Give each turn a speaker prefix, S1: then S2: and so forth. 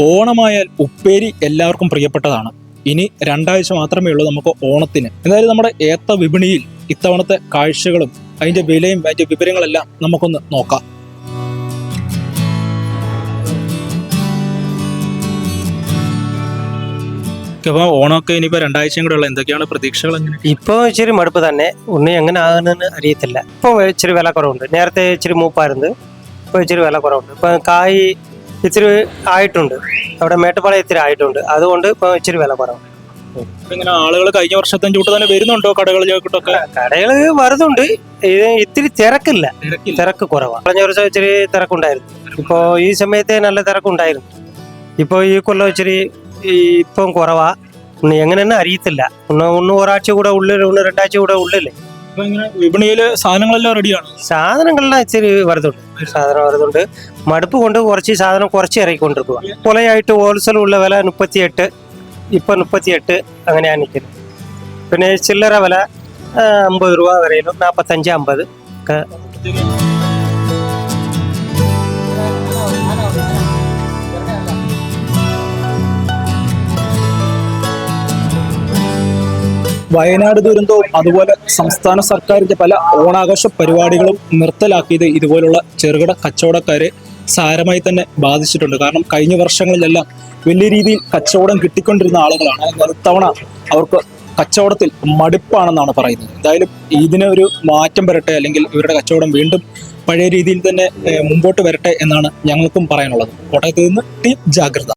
S1: ഓണമായാൽ ഉപ്പേരി എല്ലാവർക്കും പ്രിയപ്പെട്ടതാണ്. ഇനി രണ്ടാഴ്ച മാത്രമേ ഉള്ളൂ നമുക്ക് ഓണത്തിന്. എന്തായാലും നമ്മുടെ ഏത്ത വിപണിയിൽ ഇത്തവണത്തെ കാഴ്ചകളും അതിന്റെ വിലയും അതിന്റെ വിവരങ്ങളെല്ലാം നമുക്കൊന്ന് നോക്കാം. ഓണമൊക്കെ ഇനിയിപ്പോ രണ്ടാഴ്ചയും കൂടെ ഉള്ള എന്തൊക്കെയാണ് പ്രതീക്ഷകൾ?
S2: ഇപ്പൊ ഇച്ചിരി മടുപ്പ് തന്നെ. ഉണ്ണി എങ്ങനെ ആകുന്നെന്ന് അറിയത്തില്ല. ഇപ്പൊ ഇച്ചിരി വില കുറവുണ്ട്. നേരത്തെ ഇച്ചിരി മൂപ്പായിരുന്നു, ഇപ്പൊ ഇച്ചിരി വില കുറവുണ്ട്. ഇപ്പൊ കായ് ഇച്ചിരി ആയിട്ടുണ്ട്, അവിടെ മേട്ടുപ്പാളയം ആയിട്ടുണ്ട്. അതുകൊണ്ട് ഇപ്പൊ ഇച്ചിരി വില കുറവുണ്ട്.
S1: ഇങ്ങനെ ആളുകൾ കഴിഞ്ഞ വർഷത്തെ ചൂട്ട് തന്നെ വരുന്നുണ്ടോ കടകളിലേക്കൊക്കെ?
S2: കടകള് വരുന്നുണ്ട്, ഇത്തിരി തിരക്കില്ല, തിരക്ക് കുറവാണ്. കഴിഞ്ഞ വർഷം ഇച്ചിരി തിരക്കുണ്ടായിരുന്നു, ഇപ്പൊ ഈ സമയത്തെ നല്ല തിരക്കുണ്ടായിരുന്നു. ഇപ്പൊ ഈ കൊല്ലം ഇച്ചിരി ഇപ്പം കുറവാ. എങ്ങനെയെന്ന് അറിയത്തില്ല. ഒന്ന് ഒരാഴ്ച കൂടെ ഉള്ളിൽ, ഒന്ന് രണ്ടാഴ്ച കൂടെ ഉള്ളില്
S1: വിപണിയില് സാധനങ്ങളെല്ലാം റെഡിയാണ്.
S2: സാധനങ്ങളെല്ലാം ഇച്ചിരി വരുന്നുണ്ട്. മടുപ്പ് കൊണ്ട് കുറച്ച് സാധനം കുറച്ച് ഇറക്കിക്കൊണ്ടിരിക്കുക. കൊലയായിട്ട് ഹോൾസെയിൽ ഉള്ള വില 38, ഇപ്പൊ 38 അങ്ങനെയാണ് നിൽക്കുന്നത്. പിന്നെ ചില്ലറ വില 50 രൂപ വരെയും 45, 50 ഒക്കെ.
S1: വയനാട് ദുരന്തവും അതുപോലെ സംസ്ഥാന സർക്കാരിന്റെ പല ഓണാഘോഷ പരിപാടികളും നിർത്തലാക്കിയത് ഇതുപോലുള്ള ചെറുകിട കച്ചവടക്കാരെ സാരമായി തന്നെ ബാധിച്ചിട്ടുണ്ട്. കാരണം കഴിഞ്ഞ വർഷങ്ങളിലെല്ലാം വലിയ രീതിയിൽ കച്ചവടം കിട്ടിക്കൊണ്ടിരുന്ന ആളുകളാണ്. എന്നാൽ ഇത്തവണ അവർക്ക് കച്ചവടത്തിൽ മടുപ്പാണെന്നാണ് പറയുന്നത്. എന്തായാലും ഇതിന് ഒരു മാറ്റം വരട്ടെ, അല്ലെങ്കിൽ ഇവരുടെ കച്ചവടം വീണ്ടും പഴയ രീതിയിൽ തന്നെ മുമ്പോട്ട് വരട്ടെ എന്നാണ് ഞങ്ങൾക്കും പറയാനുള്ളത്. കോട്ടയത്ത് നിന്ന് ടീം ജാഗ്രത.